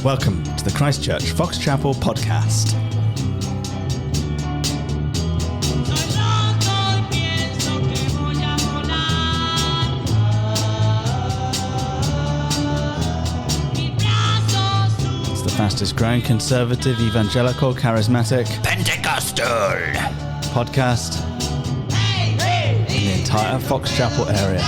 Welcome to the Christchurch Fox Chapel podcast. It's the fastest growing conservative, evangelical, charismatic, Pentecostal podcast in the entire Fox Chapel area.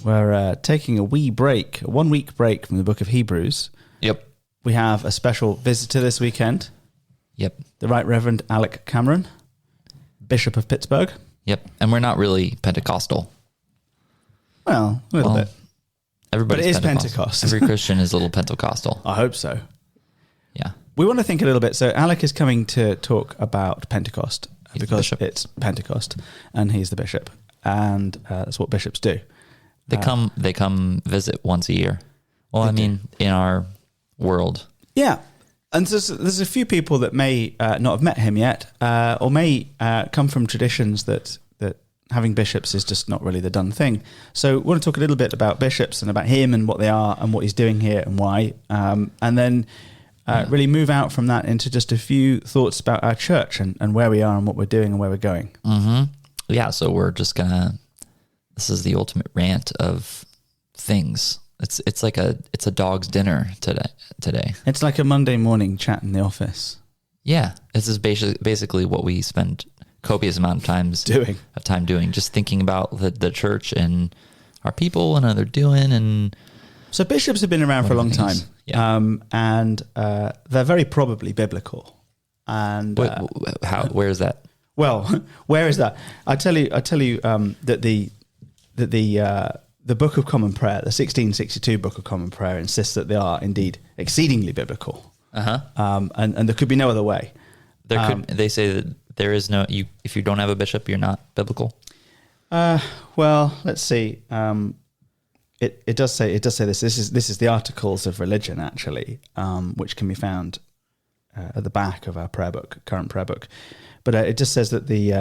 We're taking a 1 week break from the book of Hebrews. Yep. We have a special visitor this weekend. Yep. The Right Reverend Alec Cameron, Bishop of Pittsburgh. Yep. And we're not really Pentecostal. Well, a little bit. Everybody's But it is Pentecostal. Pentecost. Every Christian is a little Pentecostal. I hope so. Yeah. We want to think a little bit. So Alec is coming to talk about Pentecost He's the because bishop. it's Pentecost and he's the bishop. And that's what bishops do. They come visit once a year. Well, I mean, in our world. Yeah. And there's a few people that may not have met him yet, or may come from traditions that having bishops is just not really the done thing. So we want to talk a little bit about bishops and about him and what they are and what he's doing here and why. And then really move out from that into just a few thoughts about our church and where we are and what we're doing and where we're going. Mm-hmm. Yeah, so we're just going to... This is the ultimate rant of things. It's like a dog's dinner today. It's like a Monday morning chat in the office. Yeah, this is basically what we spend copious amount of time doing, just thinking about the church and our people and how they're doing. And so bishops have been around for a long time, and they're very probably biblical. And where is that? Well, where is that? I tell you that the Book of Common Prayer, the 1662 Book of Common Prayer, insists that they are indeed exceedingly biblical. And there could be no other way. They say that there is no if you don't have a bishop, you're not biblical. Well, let's see. It does say this. This is the Articles of Religion, actually, which can be found at the back of our prayer book, current prayer book. But it just says that the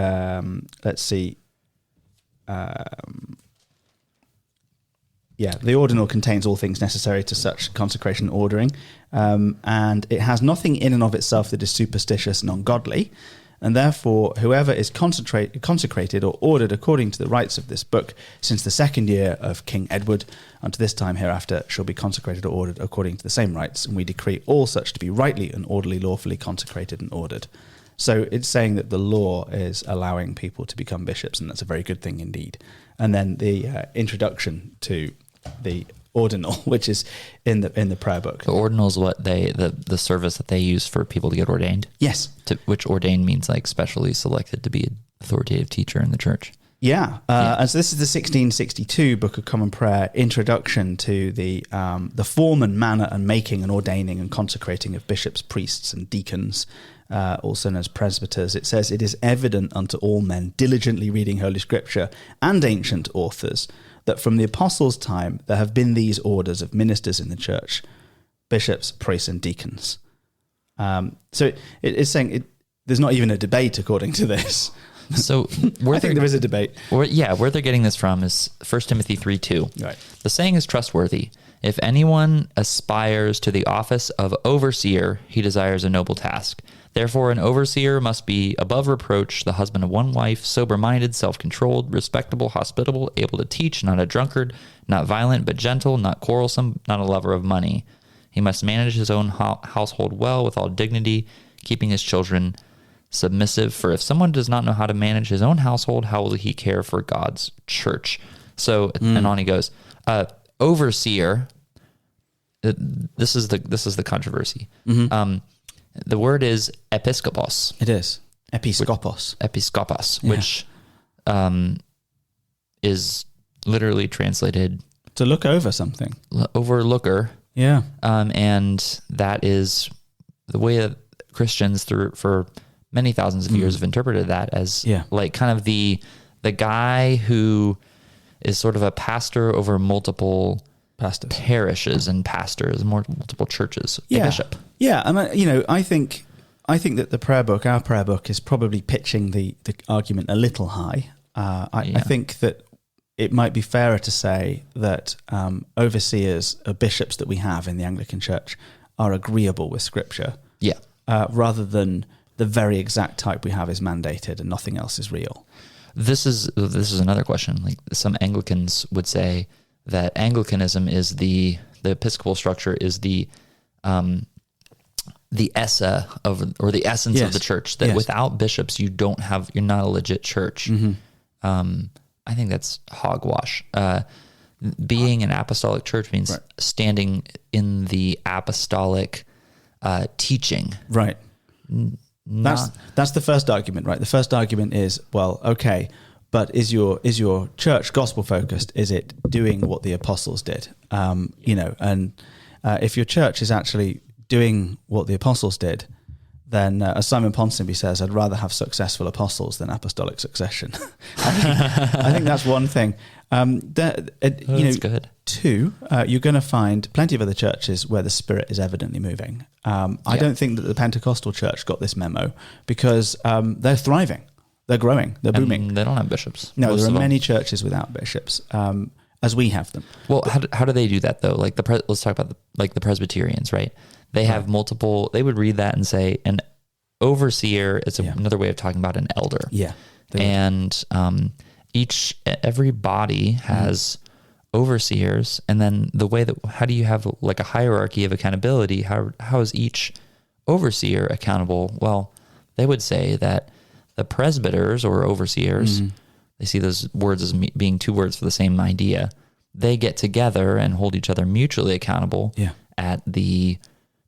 the ordinal contains all things necessary to such consecration and ordering, and it has nothing in and of itself that is superstitious and ungodly, and therefore whoever is consecrated or ordered according to the rites of this book since the 2nd year of King Edward unto this time hereafter shall be consecrated or ordered according to the same rites, and we decree all such to be rightly and orderly, lawfully consecrated and ordered. So it's saying that the law is allowing people to become bishops, and that's a very good thing indeed. And then the introduction to the ordinal, which is in the prayer book. The ordinal is what the service that they use for people to get ordained. Yes. Which ordained means like specially selected to be an authoritative teacher in the church. Yeah. And so this is the 1662 Book of Common Prayer introduction to the form and manner and making and ordaining and consecrating of bishops, priests and deacons, also known as presbyters. It says, "It is evident unto all men diligently reading Holy Scripture and ancient authors that from the apostles' time there have been these orders of ministers in the church, bishops, priests and deacons." So it is saying there's not even a debate according to this. So I think there is a debate. Where they're getting this from is 1 Timothy 3:2. Right. The saying is trustworthy. If anyone aspires to the office of overseer, he desires a noble task. Therefore, an overseer must be above reproach, the husband of one wife, sober-minded, self-controlled, respectable, hospitable, able to teach, not a drunkard, not violent, but gentle, not quarrelsome, not a lover of money. He must manage his own household well with all dignity, keeping his children submissive. For if someone does not know how to manage his own household, how will he care for God's church? So, and on he goes. Overseer. This is the controversy. Mm-hmm. The word is episkopos. It is episkopos. Which is literally translated to look over something. Overlooker. Yeah. And that is the way that Christians for many thousands of years have interpreted that as like kind of the guy who is sort of a pastor over multiple parishes and pastors, multiple churches, a bishop. Yeah, and I think I think that our prayer book, is probably pitching the argument a little high. I think that it might be fairer to say that overseers or bishops that we have in the Anglican Church are agreeable with Scripture. Yeah. Rather than the very exact type we have is mandated and nothing else is real. This is another question. Like some Anglicans would say that Anglicanism is the Episcopal structure is the essa of, or the essence of the church, that without bishops you're not a legit church. I think that's hogwash. Being an apostolic church means standing in the apostolic teaching. Right. That's the first argument, right? The first argument is, well, okay, but is your church gospel focused? Is it doing what the apostles did? If your church is actually doing what the apostles did, then as Simon Ponsonby says, I'd rather have successful apostles than apostolic succession. I think that's one thing. That's good. Two, you're going to find plenty of other churches where the Spirit is evidently moving. I don't think that the Pentecostal church got this memo because they're thriving, they're growing, they're booming. And they don't have bishops. No, there are many churches without bishops, as we have them. Well, how do they do that though? Like let's talk about the Presbyterians, right? They have multiple. They would read that and say an overseer is another way of talking about an elder. Yeah, and every body has overseers, and then the way that, how do you have like a hierarchy of accountability? How is each overseer accountable? Well, they would say that the presbyters or overseers, they see those words as being two words for the same idea. They get together and hold each other mutually accountable at the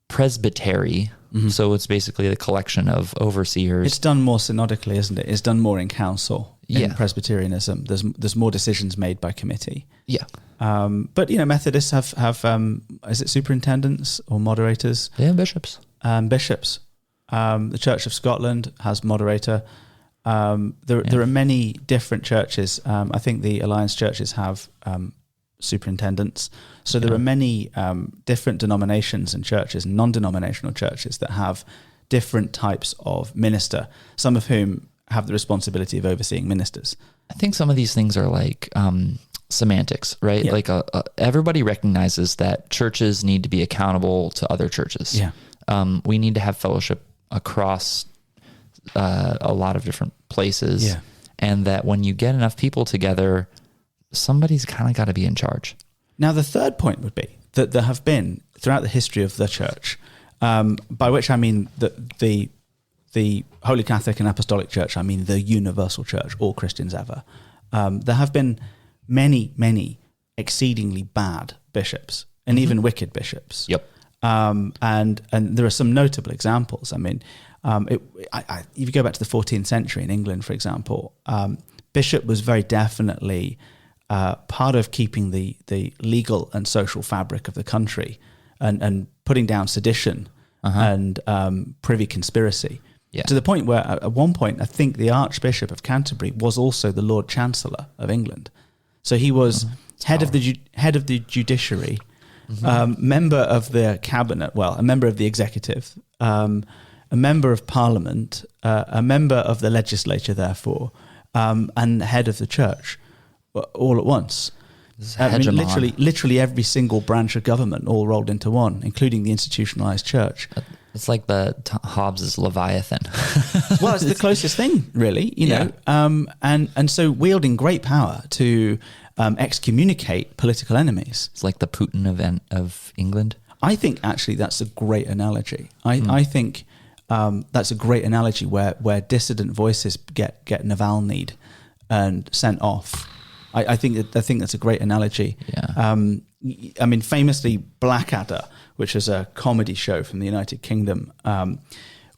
presbytery. So it's basically the collection of overseers. It's done more synodically, isn't it? It's done more in council. In Presbyterianism, there's more decisions made by committee. Yeah. But Methodists have is it superintendents or moderators? Yeah, bishops. Bishops. The Church of Scotland has moderator. There are many different churches. I think the Alliance churches have superintendents. So there are many different denominations and churches, non-denominational churches, that have different types of minister, some of whom have the responsibility of overseeing ministers. I think some of these things are like semantics, right? Yeah. Like everybody recognizes that churches need to be accountable to other churches. Yeah. We need to have fellowship across a lot of different places. Yeah. And that when you get enough people together, somebody's kind of got to be in charge. Now, the third point would be that there have been, throughout the history of the church, by which I mean the Holy Catholic and Apostolic Church, I mean the universal church, all Christians ever, there have been many, many exceedingly bad bishops and even wicked bishops. Yep. And there are some notable examples. I mean, if you go back to the 14th century in England, for example, bishop was very definitely part of keeping the legal and social fabric of the country and putting down sedition and privy conspiracy. Yeah. To the point where at one point, I think the Archbishop of Canterbury was also the Lord Chancellor of England. So he was head of the judiciary, member of the cabinet, well, a member of the executive, a member of Parliament, a member of the legislature, therefore, and head of the church, all at once. I mean, literally every single branch of government all rolled into one, including the institutionalized church. It's like the Hobbes's Leviathan. Well, it's the closest thing, really, you know. And so wielding great power to excommunicate political enemies. It's like the Putin event of England. I think actually that's a great analogy. I think that's a great analogy where dissident voices get Navalny'd and sent off. I think that's a great analogy. Yeah. I mean, famously, Blackadder, which is a comedy show from the United Kingdom,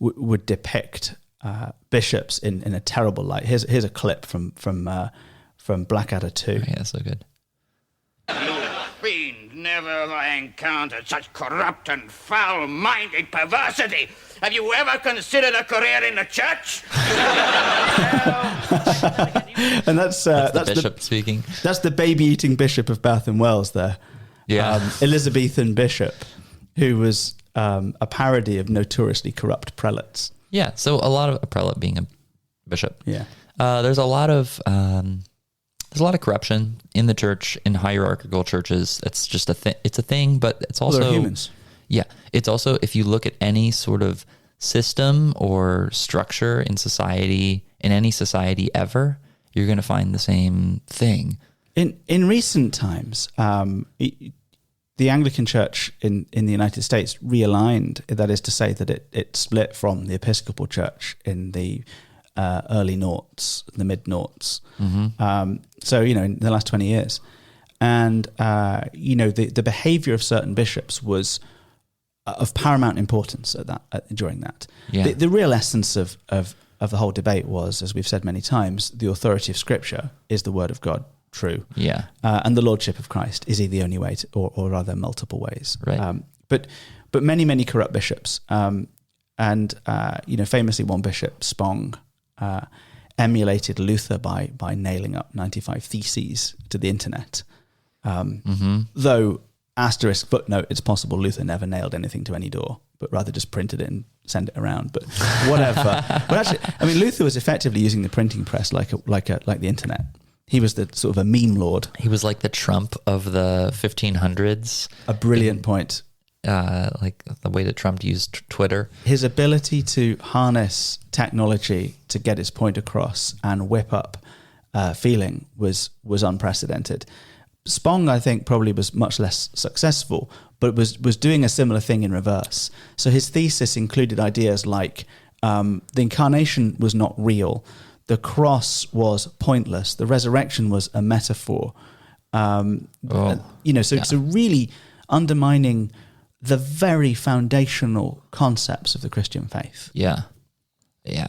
would depict bishops in a terrible light. Here's a clip from Blackadder 2. Oh, yeah, so good. You fiend, never have I encountered such corrupt and foul-minded perversity. Have you ever considered a career in the church? And that's the bishop speaking. That's the baby-eating bishop of Bath and Wells there. Yeah. Elizabethan bishop, who was a parody of notoriously corrupt prelates. Yeah, so a lot of a prelate being a bishop. Yeah. There's a lot of corruption in the church, in hierarchical churches. It's just it's a thing, but it's also they're humans. Yeah, it's also, if you look at any sort of system or structure in society, in any society ever, you're going to find the same thing. In recent times, the Anglican Church in the United States realigned. That is to say that it split from the Episcopal Church in the early noughts, the mid noughts. Mm-hmm. So, in the last 20 years. And, the behavior of certain bishops was of paramount importance during that. Yeah. The real essence of the whole debate was, as we've said many times, the authority of Scripture is the word of God true. Yeah. And the lordship of Christ is he the only way to, or are there multiple ways? Right. But many corrupt bishops, famously one bishop, Spong, emulated Luther by nailing up 95 theses to the internet. Though, asterisk footnote, it's possible Luther never nailed anything to any door, but rather just printed it and sent it around. But whatever. But actually, Luther was effectively using the printing press like the internet. He was the sort of a meme lord. He was like the Trump of the 1500s. A brilliant point. Like the way that Trump used Twitter. His ability to harness technology to get his point across and whip up feeling was unprecedented. Spong, I think, probably was much less successful, but was doing a similar thing in reverse. So his thesis included ideas like the incarnation was not real, the cross was pointless, the resurrection was a metaphor. So really undermining the very foundational concepts of the Christian faith. Yeah,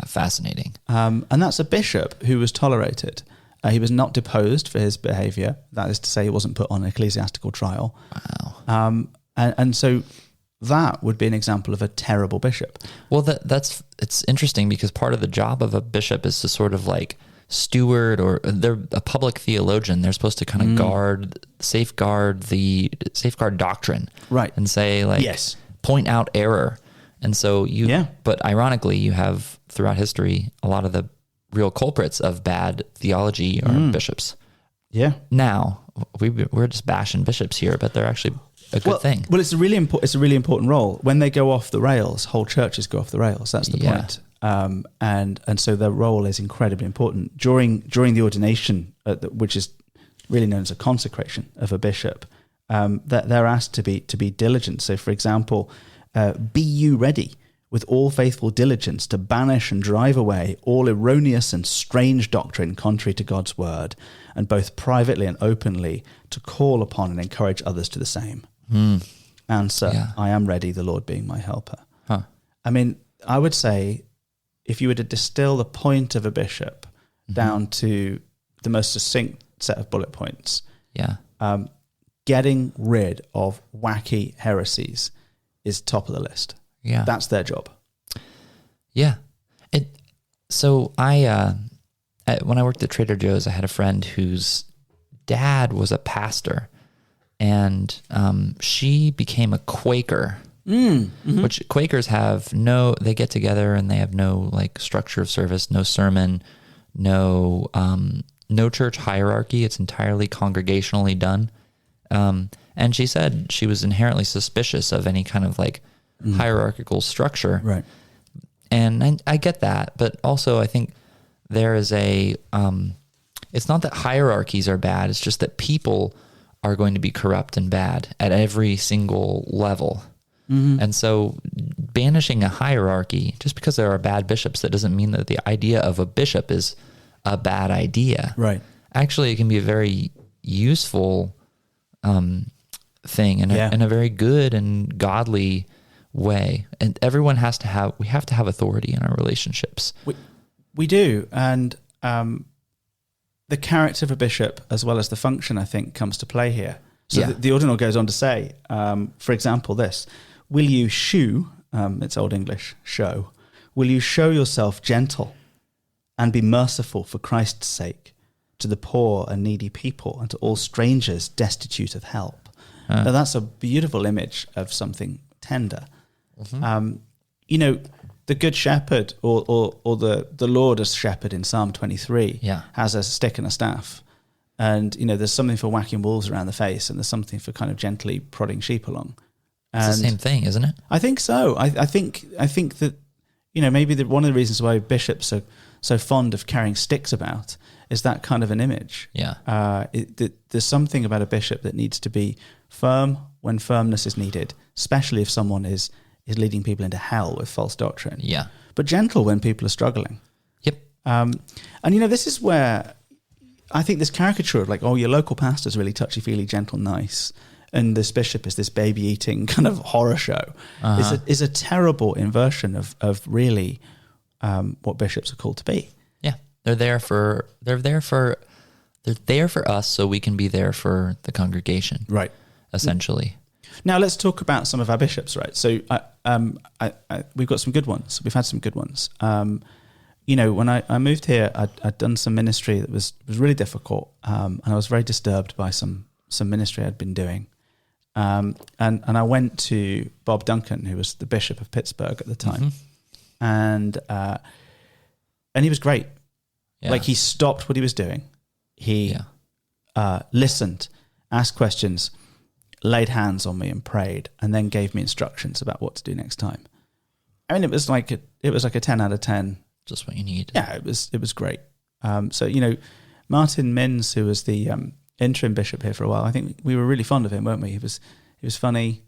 fascinating. And that's a bishop who was tolerated. He was not deposed for his behaviour. That is to say, he wasn't put on ecclesiastical trial. Wow. And so that would be an example of a terrible bishop. Well, it's interesting because part of the job of a bishop is to sort of like steward, or they're a public theologian. They're supposed to kind of safeguard doctrine, right? And say point out error. And so but ironically, you have throughout history a lot of the real culprits of bad theology are bishops. Yeah. Now we're just bashing bishops here, but they're actually a good thing. Well, it's a really important role. When they go off the rails, whole churches go off the rails. That's the point. And so their role is incredibly important during the ordination, which is really known as a consecration of a bishop. That they're asked to be diligent. So, for example, be you ready with all faithful diligence to banish and drive away all erroneous and strange doctrine contrary to God's word, and both privately and openly to call upon and encourage others to the same. Answer: I am ready, the Lord being my helper. Huh. I would say, if you were to distill the point of a bishop down to the most succinct set of bullet points, getting rid of wacky heresies is top of the list. Yeah, that's their job. Yeah. So I when I worked at Trader Joe's, I had a friend whose dad was a pastor, and she became a Quaker. Which Quakers have they get together and they have no like structure of service, no sermon, no church hierarchy. It's entirely congregationally done. And she said she was inherently suspicious of any kind of like hierarchical structure. Right. And I get that, but also I think there is it's not that hierarchies are bad. It's just that people are going to be corrupt and bad at every single level. And so banishing a hierarchy, just because there are bad bishops, that doesn't mean that the idea of a bishop is a bad idea. Right. Actually, it can be a very useful thing in a very good and godly way. And everyone we have to have authority in our relationships. We do. And the character of a bishop, as well as the function, I think, comes to play here. So the ordinal goes on to say, for example, this: will you it's Old English, show, will you show yourself gentle and be merciful for Christ's sake to the poor and needy people and to all strangers destitute of help? Now, that's a beautiful image of something tender. You know, the good shepherd or the Lord as shepherd in Psalm 23 has a stick and a staff. And, you know, there's something for whacking wolves around the face, and there's something for kind of gently prodding sheep along. And it's the same thing, isn't it? I think so. I think that, you know, maybe one of the reasons why bishops are so fond of carrying sticks about is that kind of an image. Yeah. There's something about a bishop that needs to be firm when firmness is needed, especially if someone is leading people into hell with false doctrine. Yeah. But gentle when people are struggling. Yep. And, you know, this is where I think this caricature of like, oh, your local pastor's really touchy-feely, gentle, nice, and this bishop is this baby-eating kind of horror show is a terrible inversion of really what bishops are called to be. Yeah. They're there for us so we can be there for the congregation. Right. Essentially. Now let's talk about some of our bishops, right? So we've got some good ones. We've had some good ones. You know, when I moved here, I'd done some ministry that was really difficult, and I was very disturbed by some ministry I'd been doing. And I went to Bob Duncan, who was the Bishop of Pittsburgh at the time, and he was great. Yeah. Like, he stopped what he was doing. He listened, asked questions, laid hands on me and prayed, and then gave me instructions about what to do next time. I mean, it was like a 10 out of 10. Just what you need. Yeah, it was great. So, you know, Martin Minns, who was the interim bishop here for a while, I think we were really fond of him, weren't we? He was funny.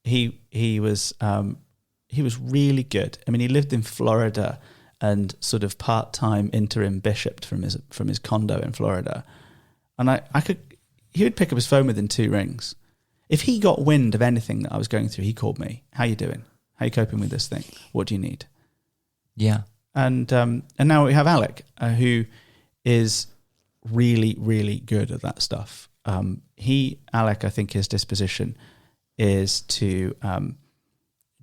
He was really good. I mean, he lived in Florida and sort of part-time interim bishoped from his condo in Florida, and he would pick up his phone within 2 rings. If he got wind of anything that I was going through, he called me. How you doing? How you coping with this thing? What do you need? Yeah. And now we have Alec, who is really, really good at that stuff. Alec, I think his disposition is to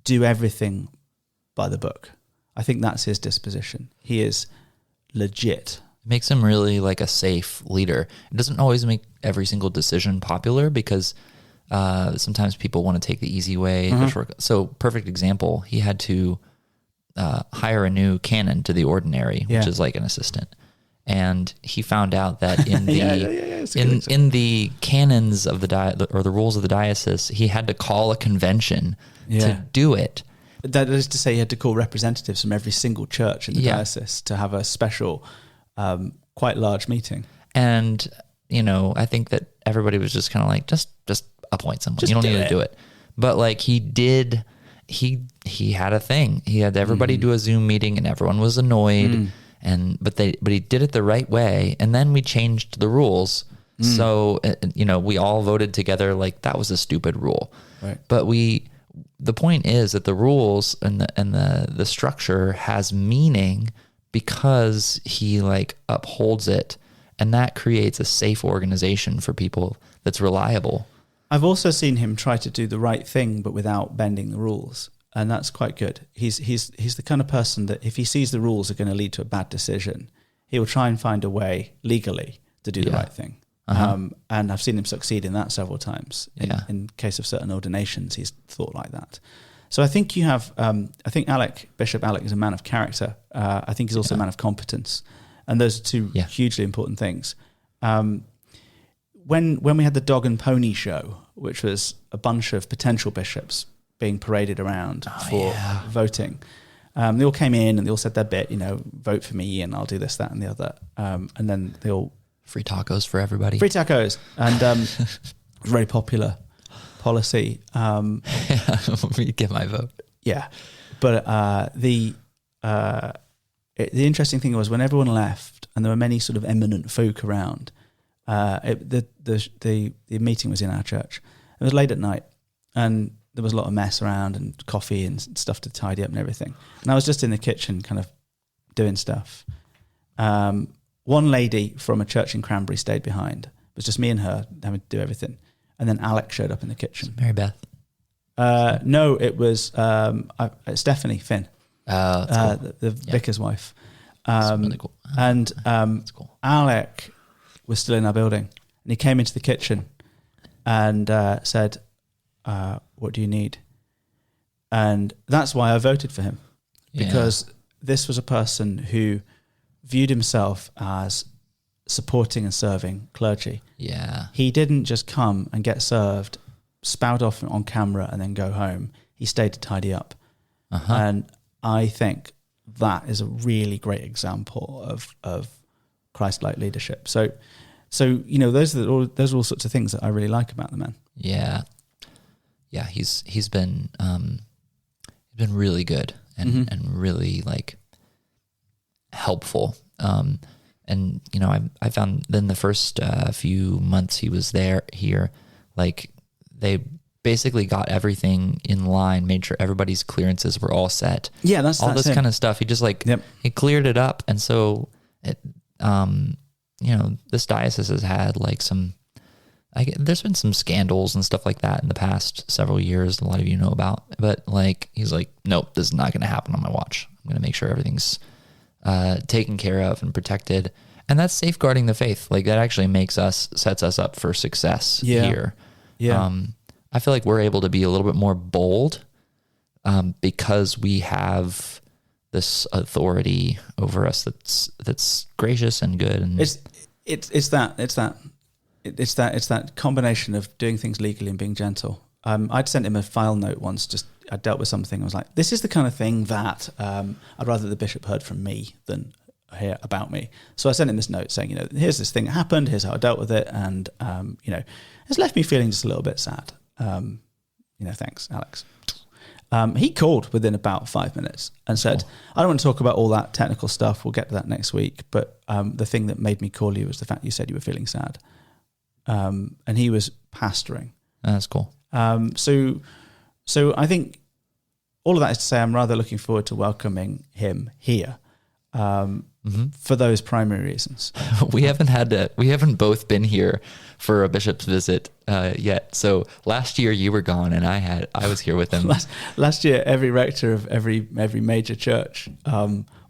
do everything by the book. I think that's his disposition. He is legit. It makes him really like a safe leader. It doesn't always make every single decision popular because sometimes people want to take the easy way. So perfect example, he had to hire a new canon to the ordinary, which is like an assistant. And he found out that in the in the canons of the or the rules of the diocese, he had to call a convention to do it. That is to say, he had to call representatives from every single church in the diocese to have a special, quite large meeting. And, you know, I think that everybody was just kind of like, just appoint someone. You don't need to do it. But like he did, he had a thing. He had everybody do a Zoom meeting and everyone was annoyed. But he did it the right way. And then we changed the rules. So, you know, we all voted together like that was a stupid rule. Right. But the point is that the rules and the structure has meaning because he like upholds it, and that creates a safe organization for people that's reliable. I've also seen him try to do the right thing, but without bending the rules. And that's quite good. He's the kind of person that if he sees the rules are going to lead to a bad decision, he will try and find a way legally to do the right thing. And I've seen him succeed in that several times. In case of certain ordinations, he's thought like that. So I think you have, I think Bishop Alec is a man of character. I think he's also a man of competence. And those are two hugely important things. When we had the dog and pony show, which was a bunch of potential bishops being paraded around for voting, they all came in and they all said their bit, you know, vote for me and I'll do this, that and the other. And then they all... Free tacos for everybody. Free tacos. And very popular policy. Me get my vote. Yeah. But the interesting thing was when everyone left and there were many sort of eminent folk around, the meeting was in our church. It was late at night and there was a lot of mess around and coffee and stuff to tidy up and everything. And I was just in the kitchen kind of doing stuff. One lady from a church in Cranbury stayed behind. It was just me and her having to do everything. And then Alec showed up in the kitchen. Mary Beth? No, it was Stephanie Finn, the vicar's wife. That's really cool. And that's cool. Alec was still in our building. And he came into the kitchen and said, what do you need? And that's why I voted for him, because this was a person who viewed himself as supporting and serving clergy. Yeah. He didn't just come and get served, spout off on camera and then go home. He stayed to tidy up. And I think that is a really great example of Christ-like leadership. So those are all sorts of things that I really like about the man. Yeah. Yeah, he's been really good and really like helpful. And I found then the first few months he was here, like they basically got everything in line, made sure everybody's clearances were all set. Yeah, that's all this him. kind of stuff. He just he cleared it up, and so it, this diocese has had like there's been some scandals and stuff like that in the past several years. A lot of you know about, but like he's like, nope, this is not going to happen on my watch. I'm going to make sure everything's taken care of and protected, and that's safeguarding the faith. Like that actually sets us up for success here. Yeah. I feel like we're able to be a little bit more bold because we have this authority over us that's gracious and good. And it's that combination of doing things legally and being gentle. I'd sent him a file note once. Just I dealt with something. I was like, this is the kind of thing that I'd rather the bishop heard from me than hear about me. So I sent him this note saying, here's this thing that happened. Here's how I dealt with it, and it's left me feeling just a little bit sad. Thanks, Alex. He called within about 5 minutes and said, I don't want to talk about all that technical stuff. We'll get to that next week. But the thing that made me call you was the fact you said you were feeling sad. And he was pastoring. That's cool. So I think all of that is to say I'm rather looking forward to welcoming him here for those primary reasons. We haven't both been here for a bishop's visit yet. So last year you were gone and I was here with him. Last year, every rector of every major church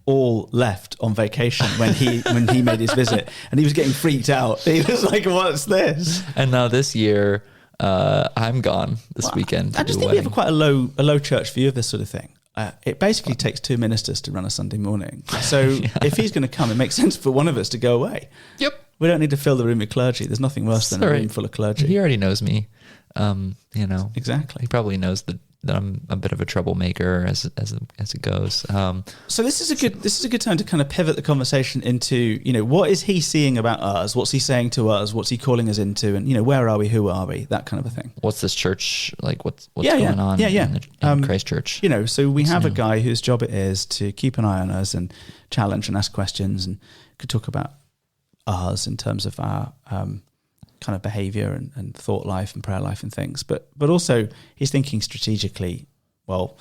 all left on vacation when he made his visit, and he was getting freaked out. He was like, "What's this?" And now this year, I'm gone this weekend. I just think we have quite a low church view of this sort of thing. It basically takes 2 ministers to run a Sunday morning. So if he's going to come, it makes sense for one of us to go away. Yep. We don't need to fill the room with clergy. There's nothing worse than a room full of clergy. He already knows me. Exactly. He probably knows that I'm a bit of a troublemaker as it goes. So this is a good time to kind of pivot the conversation into, what is he seeing about us? What's he saying to us? What's he calling us into? And, where are we? Who are we? That kind of a thing. What's this church like? What's going on in Christ Church? So we have a guy whose job it is to keep an eye on us and challenge and ask questions, and could talk about us in terms of our kind of behavior and thought life and prayer life and things, but also he's thinking strategically, well,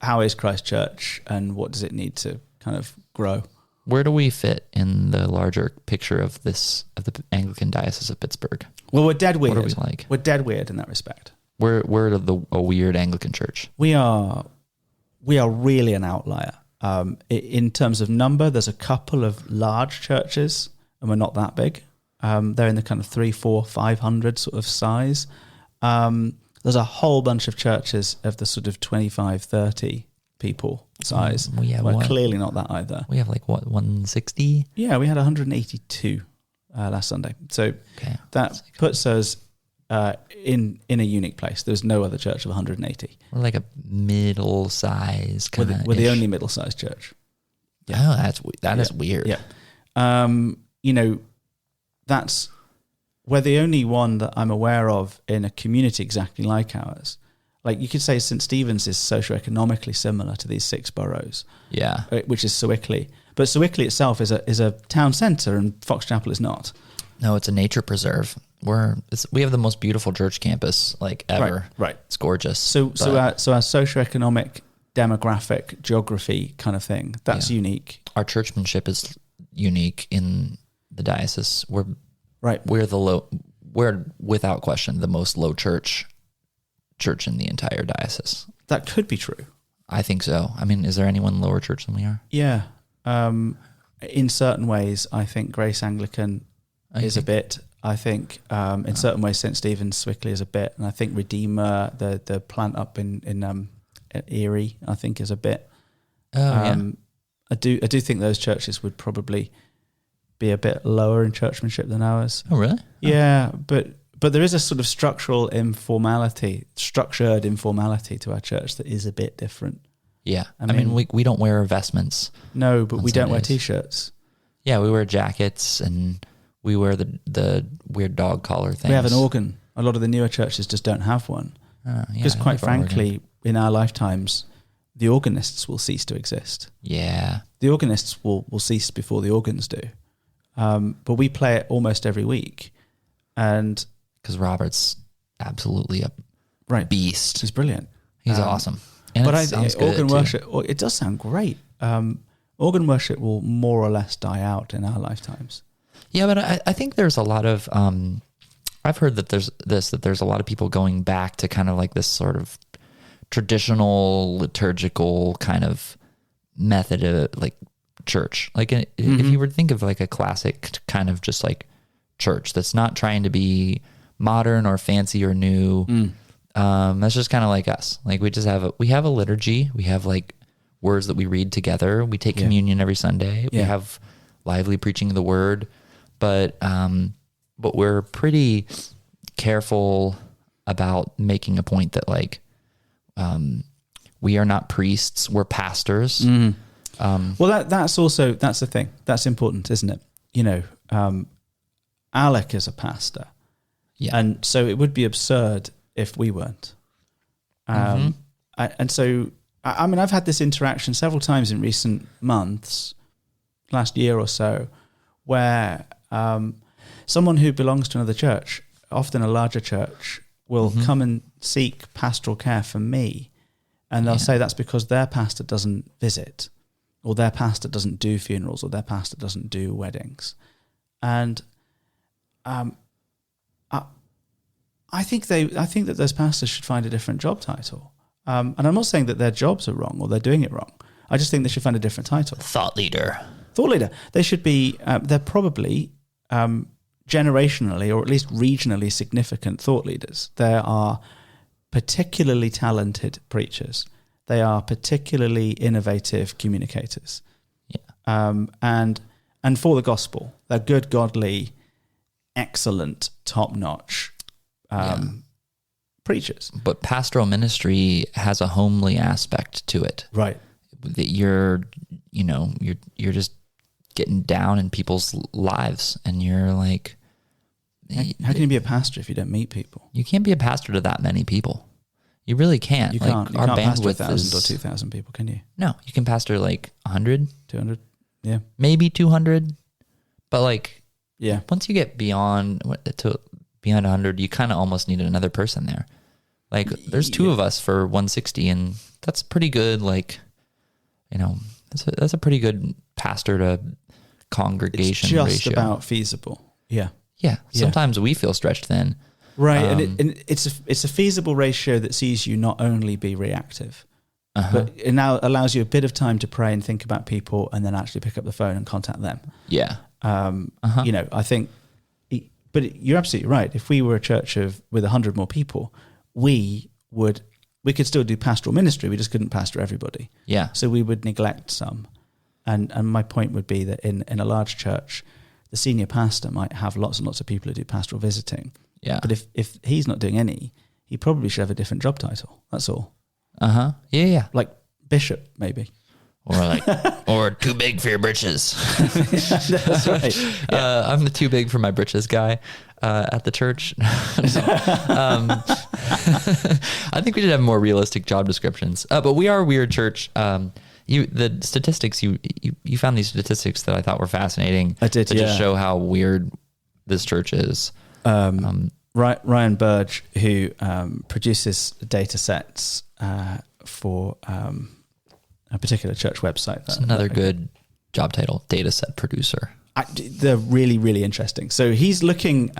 how is Christ Church and what does it need to kind of grow? Where do we fit in the larger picture of the Anglican Diocese of Pittsburgh? Well, we're dead weird. What are we like? We're dead weird in that respect. We're a weird Anglican church. We are really an outlier. In terms of number, there's a couple of large churches and we're not that big. They're in the kind of 300, 400, 500 sort of size. There's a whole bunch of churches of the sort of 25, 30 people size. We're clearly not that either. We have 160? Yeah, we had 182 last Sunday. So that puts us in a unique place. There's no other church of 180. We're like a middle size kind of. We're the only middle sized church. Yeah, that is weird. Yeah. We're the only one that I'm aware of in a community exactly like ours. Like you could say St. Stephen's is socioeconomically similar to these 6 boroughs. Yeah. Which is Sewickley. But Sewickley itself is a town centre and Fox Chapel is not. No, it's a nature preserve. We have the most beautiful church campus ever. Right. It's gorgeous. So our socioeconomic, demographic, geography kind of thing, that's unique. Our churchmanship is unique in the diocese. We're without question the most low church in the entire diocese. That could be true. I think so. I mean, is there anyone lower church than we are? Yeah. In certain ways, I think Grace Anglican is a bit. I think in certain ways St. Stephen's Swickley is a bit, and I think Redeemer, the plant up in Erie, I think is a bit. I do think those churches would probably be a bit lower in churchmanship than ours. Oh, really? Yeah, but there is a sort of structured informality to our church that is a bit different. Yeah. I mean, we don't wear vestments. No, but we don't wear Sundays. T-shirts. Yeah, we wear jackets and we wear the weird dog collar things. We have an organ. A lot of the newer churches just don't have one. Because I quite like our frankly, organ. in our lifetimes, the organists will cease to exist. Yeah. The organists will cease before the organs do. But we play it almost every week. And because Robert's absolutely a beast. He's brilliant. He's awesome. And but it sounds good organ too. worship, it does sound great. Organ worship will more or less die out in our lifetimes. Yeah, but I think there's a lot of I've heard that there's a lot of people going back to kind of like this sort of traditional liturgical kind of method of like church. Like if you were to think of like a classic kind of just like church that's not trying to be modern or fancy or new. That's just kind of like us. Like we just have a liturgy. We have like words that we read together. We take communion every Sunday. We have lively preaching of the word, but we're pretty careful about making a point that like, we are not priests, we're pastors. Well, that's the thing. That's important, isn't it? You know, Alec is a pastor. Yeah. And so it would be absurd if we weren't. And so, I mean, I've had this interaction several times in recent months, last year or so, where someone who belongs to another church, often a larger church, will come and seek pastoral care from me. And they'll say that's because their pastor doesn't visit, or their pastor doesn't do funerals, or their pastor doesn't do weddings. And I think that those pastors should find a different job title. And I'm not saying that their jobs are wrong or they're doing it wrong. I just think they should find a different title. Thought leader. They should be, they're probably generationally or at least regionally significant thought leaders. They are particularly talented preachers. They are particularly innovative communicators. Yeah. And for the gospel, they're good, godly, excellent, top-notch preachers. But pastoral ministry has a homely aspect to it. Right. That you're just getting down in people's lives, and you're like, how can you be a pastor if you don't meet people? You can't be a pastor to that many people. You really can't. You like, can't. You our can't pastor bandwidth 1,000 or 2,000 people, can you? No, you can pastor like 100, 200. Yeah. Maybe 200. But like, yeah, once you get beyond 100, you kind of almost need another person there. Like, there's two of us for 160, and that's pretty good. Like, that's a pretty good pastor to congregation ratio. It's just about feasible. Yeah. Yeah. Sometimes we feel stretched thin. Right. And it's a feasible ratio that sees you not only be reactive, but it now allows you a bit of time to pray and think about people and then actually pick up the phone and contact them. Yeah. I think, but you're absolutely right. If we were a church with 100 more people, we could still do pastoral ministry. We just couldn't pastor everybody. Yeah. So we would neglect some. And my point would be that in a large church, the senior pastor might have lots and lots of people who do pastoral visiting. Yeah. But if he's not doing any, he probably should have a different job title. That's all. Yeah. Like bishop, maybe. Or too big for your britches. That's right. Yeah. I'm the too big for my britches guy at the church. I think we should have more realistic job descriptions. But we are a weird church. The statistics you found these statistics that I thought were fascinating. I did, to just show how weird this church is. Ryan Burge, who produces data sets for a particular church website. That's another good job title, data set producer. They're really, really interesting. So he's looking,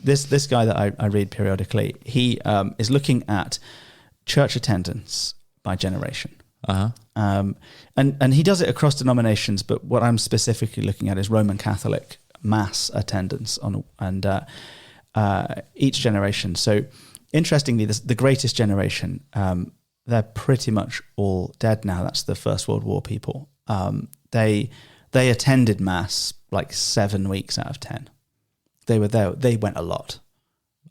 this guy that I read periodically, he is looking at church attendance by generation. And he does it across denominations, but what I'm specifically looking at is Roman Catholic mass attendance each generation. So interestingly, the greatest generation, they're pretty much all dead now. That's the First World War people. They attended mass like 7 weeks out of 10. They were there. They went a lot.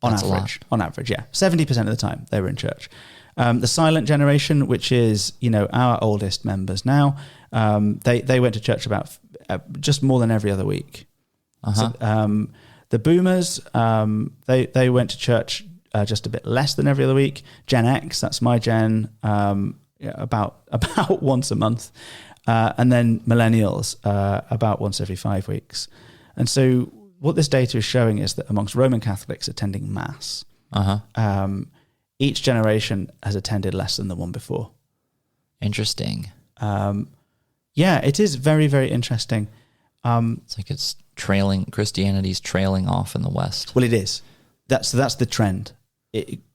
On average, yeah. 70% of the time they were in church. The silent generation, which is, our oldest members now, they went to church about just more than every other week. So, the boomers, they went to church just a bit less than every other week. Gen X, that's my gen, about once a month. And then millennials, about once every 5 weeks. And so what this data is showing is that amongst Roman Catholics attending Mass, each generation has attended less than the one before. Interesting. Yeah, it is very, very interesting. It's like Christianity's trailing off in the West. Well, it is. That's the trend.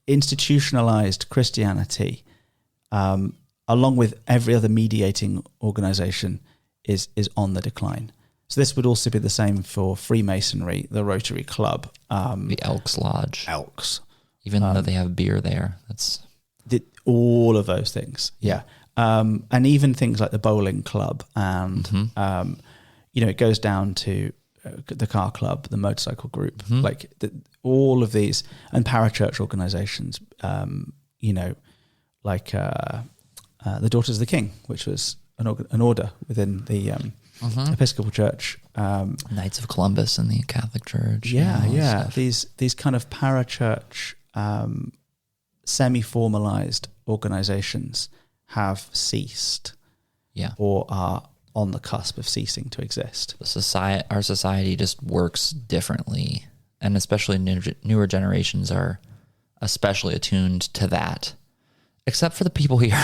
Institutionalized Christianity, along with every other mediating organization, is on the decline. So this would also be the same for Freemasonry, the Rotary Club, the Elks Lodge. Even though they have beer there, that's all of those things. Yeah, and even things like the bowling club, and it goes down to the car club, the motorcycle group, like all of these, and parachurch organizations. Like the Daughters of the King, which was an order within the Episcopal Church, Knights of Columbus and the Catholic Church. Yeah. These kind of parachurch, semi-formalized organizations have ceased, or are on the cusp of ceasing to exist. Our society just works differently, and especially newer generations are especially attuned to that. Except for the people here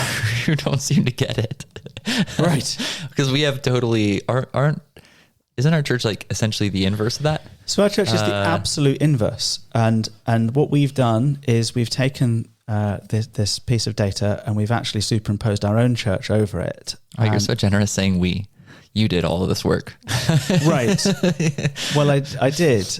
who don't seem to get it. Right. Because we have isn't our church like essentially the inverse of that? So our church is the absolute inverse. And what we've done is we've taken this piece of data and we've actually superimposed our own church over it. Oh, you're so generous saying we. You did all of this work. Right. Well, I did.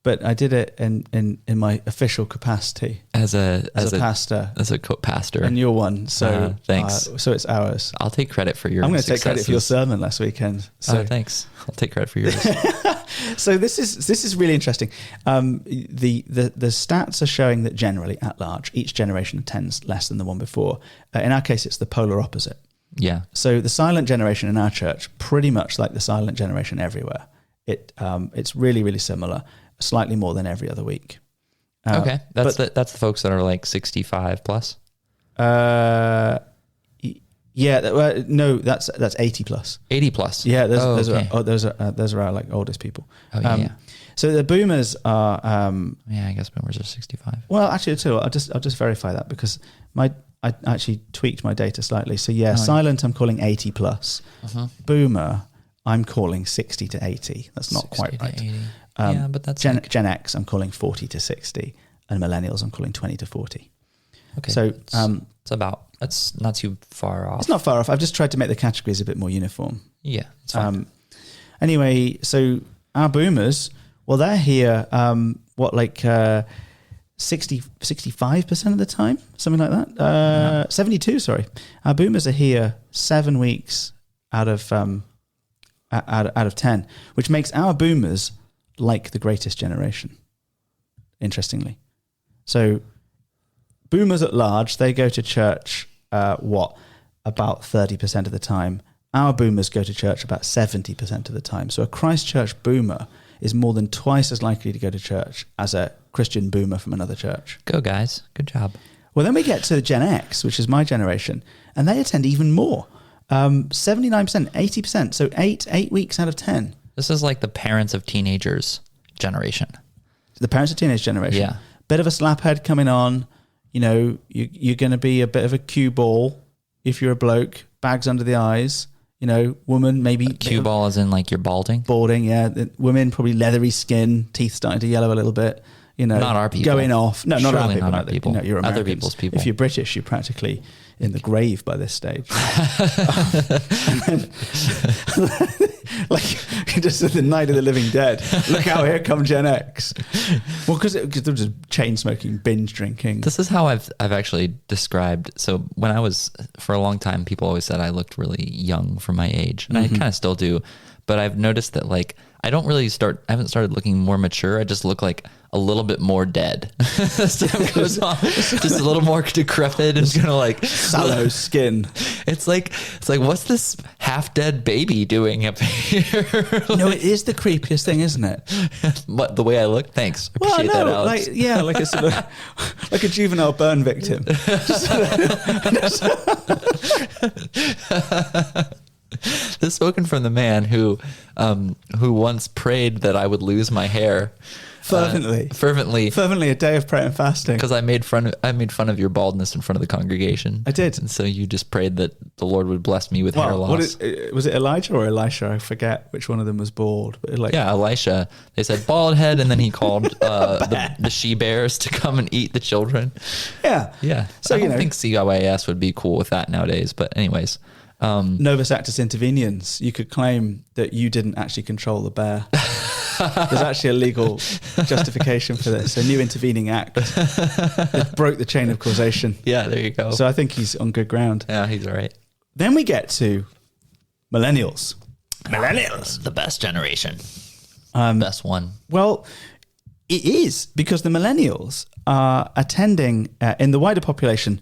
But I did it in my official capacity as a pastor, as a co-pastor, and you're one. So thanks. So it's ours. I'll take credit for your. I'm going to take credit for your sermon last weekend. So thanks. I'll take credit for yours. So this is really interesting. The stats are showing that generally, at large, each generation attends less than the one before. In our case, it's the polar opposite. Yeah. So the silent generation in our church, pretty much like the silent generation everywhere. It's really, really similar. Slightly more than every other week. Okay, that's the folks that are like 65 plus. No, that's 80 plus. 80 plus. Yeah, those are our like oldest people. Oh yeah. So the boomers are. I guess boomers are 65. Well, actually, too, I'll just verify that because I actually tweaked my data slightly. So silent, I'm calling 80 plus. Boomer, I'm calling 60 to 80. That's not quite right. 80. But that's Gen X, I'm calling 40 to 60, and millennials, I'm calling 20 to 40. Okay, so that's not too far off. It's not far off. I've just tried to make the categories a bit more uniform. Yeah, it's fine. Anyway, so our boomers, well, they're here. 65% of the time, something like that. 72. Sorry, our boomers are here 7 weeks out of 10, which makes our boomers like the greatest generation, interestingly. So boomers at large, they go to church, about 30% of the time. Our boomers go to church about 70% of the time. So a Christchurch boomer is more than twice as likely to go to church as a Christian boomer from another church. Go guys, good job. Well, then we get to Gen X, which is my generation, and they attend even more. 79%, 80%, so 8 weeks out of 10. This is like the parents of teenagers generation. The parents of teenage generation. Yeah. Bit of a slaphead coming on. You're going to be a bit of a cue ball if you're a bloke. Bags under the eyes. Woman maybe. Cue ball as in like you're balding? Balding, yeah. Women probably leathery skin, teeth starting to yellow a little bit. Not our people. Going off. No, not our people. Not our people. You're Americans. Other people's people. If you're British, you're practically in the grave by this stage. like just the Night of the Living Dead. Look out, here come Gen X. Well, because they're just chain smoking, binge drinking. This is how I've actually described. So when I was, for a long time, people always said I looked really young for my age, and I kind of still do. But I've noticed that like I haven't started looking more mature. I just look like a little bit more dead. As time goes on, just a little more decrepit and kind of like sallow skin. It's like what's this half dead baby doing up here? No, it is the creepiest thing, isn't it? What, the way I look? Thanks. Appreciate that, Alex. Like a sort of like a juvenile burn victim. This spoken from the man who once prayed that I would lose my hair fervently a day of prayer and fasting, because I made fun of your baldness in front of the congregation. I did, and so you just prayed that the Lord would bless me with hair loss. Was it Elijah or Elisha? I forget which one of them was bald. But Elisha. They said bald head, and then he called the she bears to come and eat the children. Yeah. So I don't think CYS would be cool with that nowadays. But anyways. Novus actus interveniens. You could claim that you didn't actually control the bear. There's actually a legal justification for this, a new intervening act. It broke the chain of causation. Yeah, there you go. So I think he's on good ground. Yeah, he's all right. Then we get to millennials. The best generation. Best one. Well, it is, because the millennials are attending in the wider population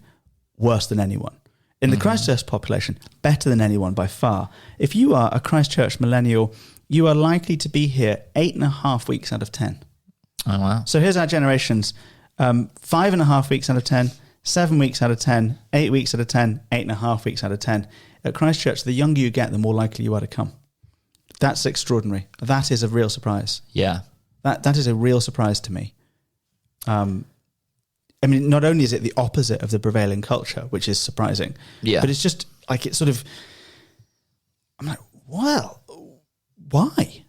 worse than anyone. In the Christchurch population, better than anyone by far. If you are a Christchurch millennial, you are likely to be here 8.5 weeks out of 10. Oh, wow. So here's our generations. 5.5 weeks out of 10, 7 weeks out of 10, 8 weeks out of 10, 8.5 weeks out of 10. At Christchurch, the younger you get, the more likely you are to come. That's extraordinary. That is a real surprise. Yeah. That is a real surprise to me. I mean, not only is it the opposite of the prevailing culture, which is surprising, but it's just like, it's sort of, I'm like, well, why?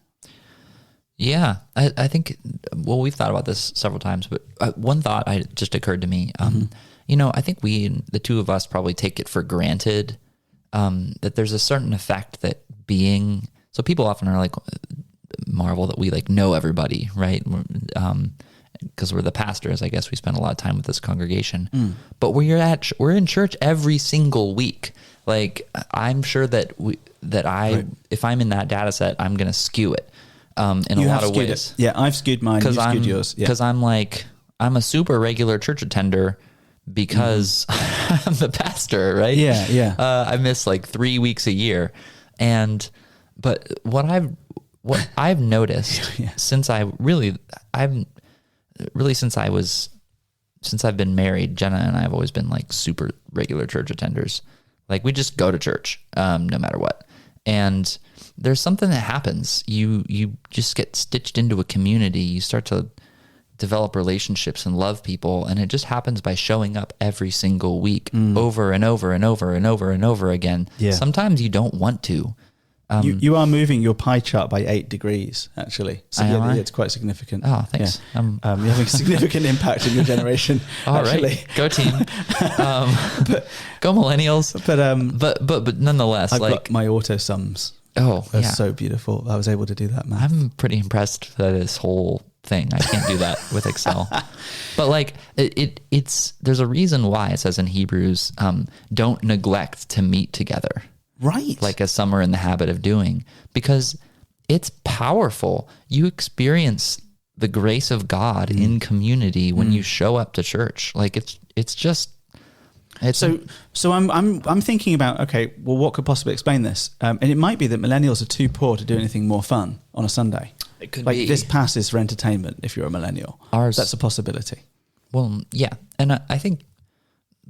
Yeah, I think, well, we've thought about this several times, but one thought just occurred to me. I think the two of us probably take it for granted that there's a certain effect that so people often are like, marvel that we like know everybody, right? Because we're the pastors, I guess we spend a lot of time with this congregation. But we're in church every single week. Like, I'm sure that if I'm in that data set, I'm going to skew it in a lot of ways. Yeah, I've skewed mine. You've skewed yours. Because I'm a super regular church attender because I'm the pastor, right? Yeah. I miss like 3 weeks a year, but what I've noticed since I've been married, Jenna and I have always been like super regular church attenders. Like, we just go to church, no matter what. And there's something that happens. You just get stitched into a community. You start to develop relationships and love people. And it just happens by showing up every single week over and over and over and over and over again. Yeah. Sometimes you don't want to. You are moving your pie chart by 8 degrees, actually. So it's quite significant. Oh, thanks. Yeah. You're having a significant impact in your generation. All right, go team. Go millennials. But nonetheless, I've got my auto sums. Oh, they're so beautiful. I was able to do that math. I'm pretty impressed by this whole thing. I can't do that with Excel. But like there's a reason why it says in Hebrews, don't neglect to meet together. Right. Like as some are in the habit of doing, because it's powerful. You experience the grace of God in community when you show up to church. Like it's so I'm thinking about, okay, well, what could possibly explain this? And it might be that millennials are too poor to do anything more fun on a Sunday. It could be. This passes for entertainment if you're a millennial. That's a possibility. Well, yeah. And I think,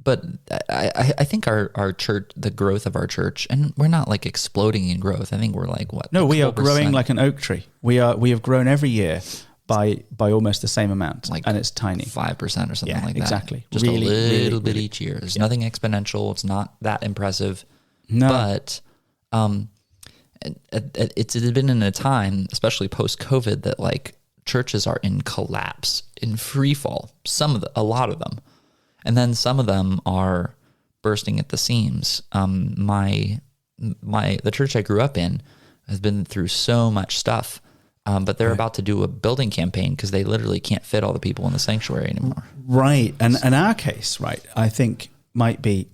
but I think our church, the growth of our church, and we're not like exploding in growth. I think we're like, what? No, we are growing like an oak tree. We have grown every year by almost the same amount, and it's tiny, 5% or something like that. Exactly. Just really, a little bit each year. There's nothing exponential. It's not that impressive. No. But it's been in a time, especially post-COVID, that like churches are in collapse, in free fall. A lot of them. And then some of them are bursting at the seams. The church I grew up in, has been through so much stuff, but they're about to do a building campaign because they literally can't fit all the people in the sanctuary anymore. Right. And our case, right, I think might be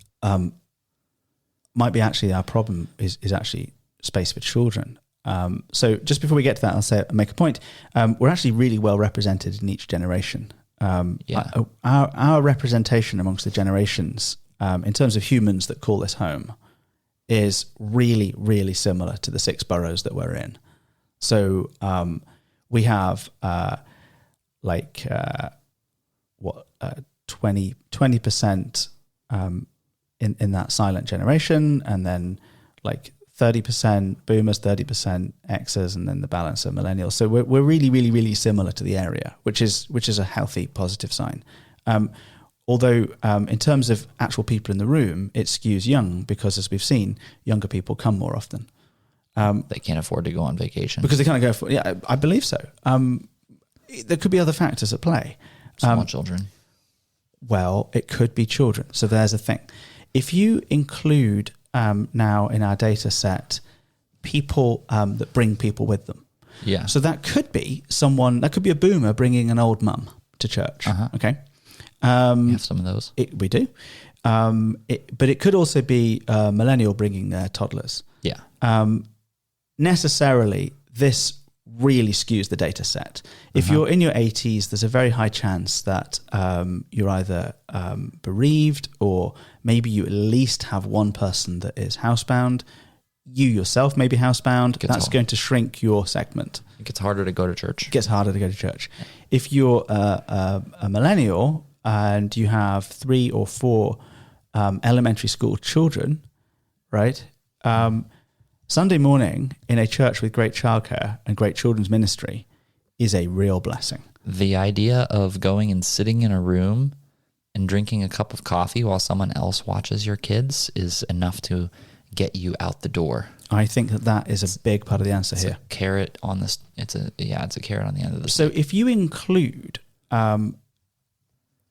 actually our problem is actually space for children. So just before we get to that, I'll make a point. We're actually really well represented in each generation. Our representation amongst the generations, in terms of humans that call this home, is really, really similar to the 6 boroughs that we're in. So we have 20% in that silent generation, and then like 30% boomers, 30% Xers, and then the balance of millennials. So we're really, really, really similar to the area, which is a healthy, positive sign. Although in terms of actual people in the room, it skews young because, as we've seen, younger people come more often. They can't afford to go on vacation. Because they can't go for, yeah, I believe so. There could be other factors at play. Small children. Well, it could be children. So there's a thing. If you include now in our data set people that bring people with them. Yeah. So that could be that could be a boomer bringing an old mum to church. Uh-huh. Okay. We have some of those. We do. But it could also be a millennial bringing their toddlers. Yeah. Necessarily, this really skews the data set. If you're in your 80s, there's a very high chance that you're either bereaved, or maybe you at least have one person that is housebound. You yourself may be housebound. That's going to shrink your segment. It gets harder to go to church. It gets harder to go to church. If you're a millennial and you have 3 or 4 elementary school children, right? Sunday morning in a church with great childcare and great children's ministry is a real blessing. The idea of going and sitting in a room and drinking a cup of coffee while someone else watches your kids is enough to get you out the door. I think that is a big part of the answer here. A carrot on this. It's a carrot on the end of the stick. So if you include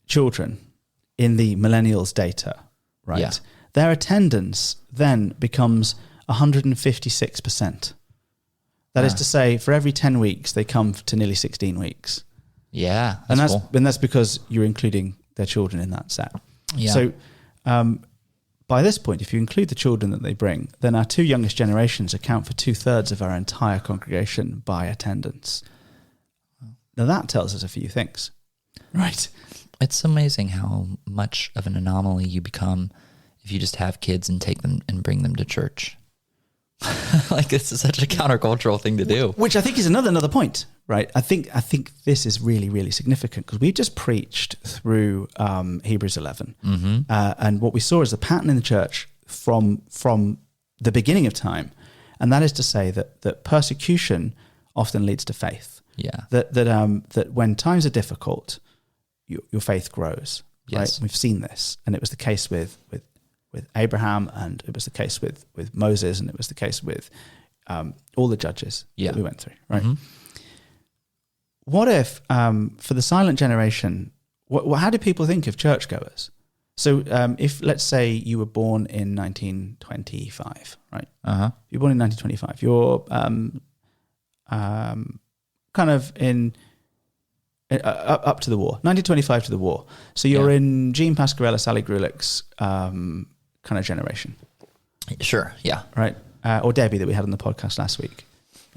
children in the millennials data, right, their attendance then becomes 156%. That is to say, for every 10 weeks, they come to nearly 16 weeks. Yeah, cool. And that's because you're including their children in that set. Yeah. So by this point, if you include the children that they bring, then our 2 youngest generations account for 2/3 of our entire congregation by attendance. Now that tells us a few things, right? It's amazing how much of an anomaly you become if you just have kids and take them and bring them to church. Like, this is such a countercultural thing to do. Which I think is another point, right? I think this is really, really significant because we just preached through Hebrews 11. Mm-hmm. And what we saw is the pattern in the church from the beginning of time. And that is to say that persecution often leads to faith. Yeah. That when times are difficult, your faith grows. Yes. Right? We've seen this. And it was the case with Abraham, and it was the case with Moses, and it was the case with all the judges that we went through, right? Mm-hmm. What if, for the silent generation, how do people think of churchgoers? So if, let's say, you were born in 1925, right? Uh-huh. You're born in 1925. You're kind of in... up to the war, 1925 to the war. So you're in Jean Pasquarella, Sally Grulick's kind of generation. Sure, yeah. Right? Or Debbie that we had on the podcast last week,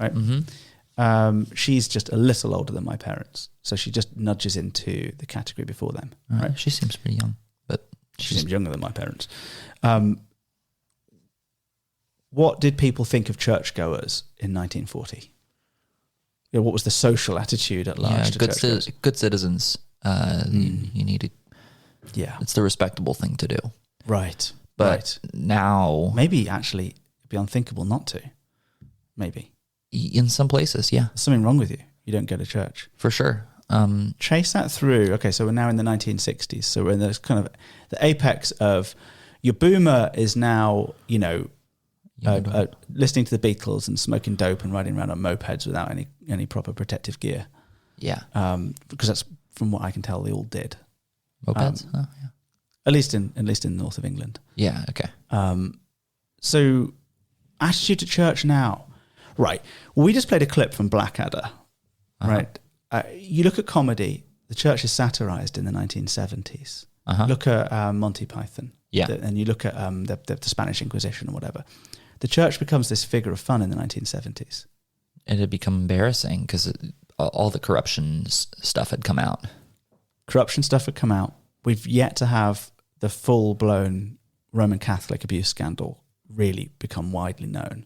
right? Mm-hmm. She's just a little older than my parents. So she just nudges into the category before them. Right? She seems pretty young, but she seems younger than my parents. What did people think of churchgoers in 1940? What was the social attitude at large to churchgoers? Good citizens. You need to... Yeah. It's the respectable thing to do. Right. But now... Maybe actually it'd be unthinkable not to. Maybe. In some places, yeah. There's something wrong with you. You don't go to church. For sure. Chase that through. Okay, so we're now in the 1960s. So we're in this kind of the apex of your boomer is now, listening to the Beatles and smoking dope and riding around on mopeds without any proper protective gear. Yeah. Because that's, from what I can tell, they all did. Mopeds? Yeah. At least in the north of England. Yeah, okay. So attitude to church now. Right. Well, we just played a clip from Blackadder. Right. You look at comedy. The church is satirized in the 1970s. Look at Monty Python. Yeah. And you look at the Spanish Inquisition or whatever. The church becomes this figure of fun in the 1970s. It had become embarrassing because all the corruption stuff had come out. Corruption stuff had come out. We've yet to have the full-blown Roman Catholic abuse scandal really become widely known.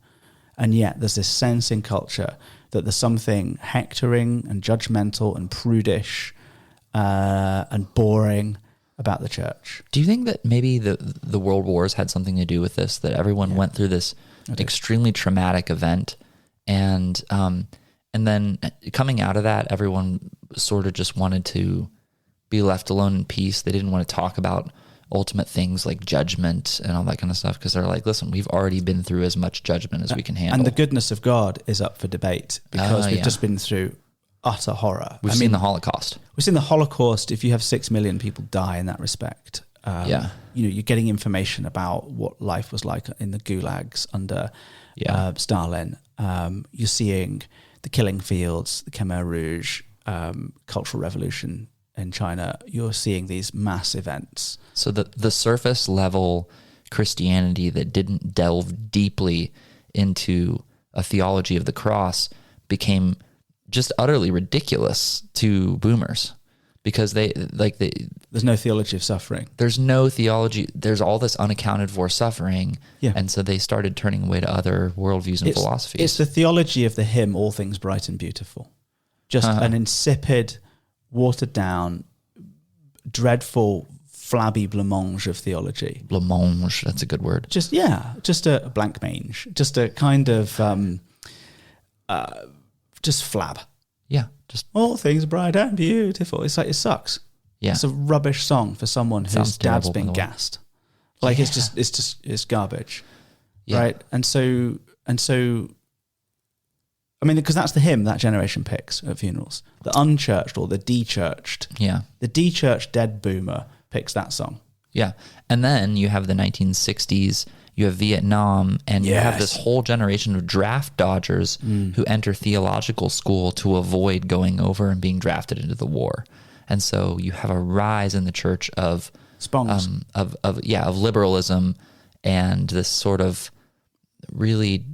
And yet there's this sense in culture that there's something hectoring and judgmental and prudish and boring about the church. Do you think that maybe the world wars had something to do with this, that everyone went through this extremely traumatic event, and then coming out of that, everyone sort of just wanted to be left alone in peace. They didn't want to talk about ultimate things like judgment and all that kind of stuff, because they're like, listen, we've already been through as much judgment as we can handle. And the goodness of God is up for debate because we've just been through utter horror. We've seen the Holocaust. We've seen the Holocaust. If you have 6 million people die in that respect, you're getting information about what life was like in the gulags under Stalin. You're seeing the killing fields, the Khmer Rouge, Cultural Revolution in China. You're seeing these mass events. So the surface level Christianity that didn't delve deeply into a theology of the cross became just utterly ridiculous to boomers, because there's no theology of suffering. There's no theology. There's all this unaccounted for suffering. Yeah. And so they started turning away to other worldviews and philosophies. It's the theology of the hymn, All Things Bright and Beautiful. Just an insipid, watered down, dreadful, flabby blancmange of theology. Blancmange, that's a good word. Just a blank mange. Just a kind of, just flab. Yeah. Just all things bright and beautiful. It's like, it sucks. Yeah. It's a rubbish song for someone whose dad's been gassed. Like it's garbage. Yeah. Right. And so, I mean, because that's the hymn that generation picks at funerals. The unchurched or the de-churched. Yeah. The de-churched dead boomer picks that song. Yeah. And then you have the 1960s, you have Vietnam, and you have this whole generation of draft dodgers who enter theological school to avoid going over and being drafted into the war. And so you have a rise in the church of of liberalism and this sort of really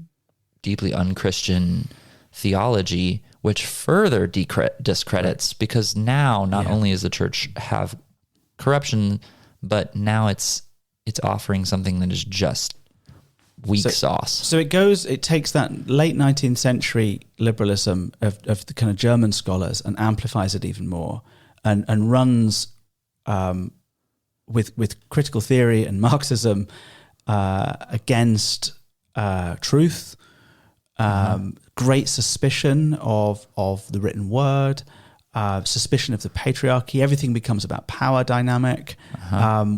deeply unchristian theology, which further discredits, because now not only does the church have corruption, but now it's offering something that is just weak sauce. So it takes that late 19th century liberalism of the kind of German scholars and amplifies it even more, and runs with critical theory and Marxism against truth, great suspicion of the written word, suspicion of the patriarchy. Everything becomes about power dynamic.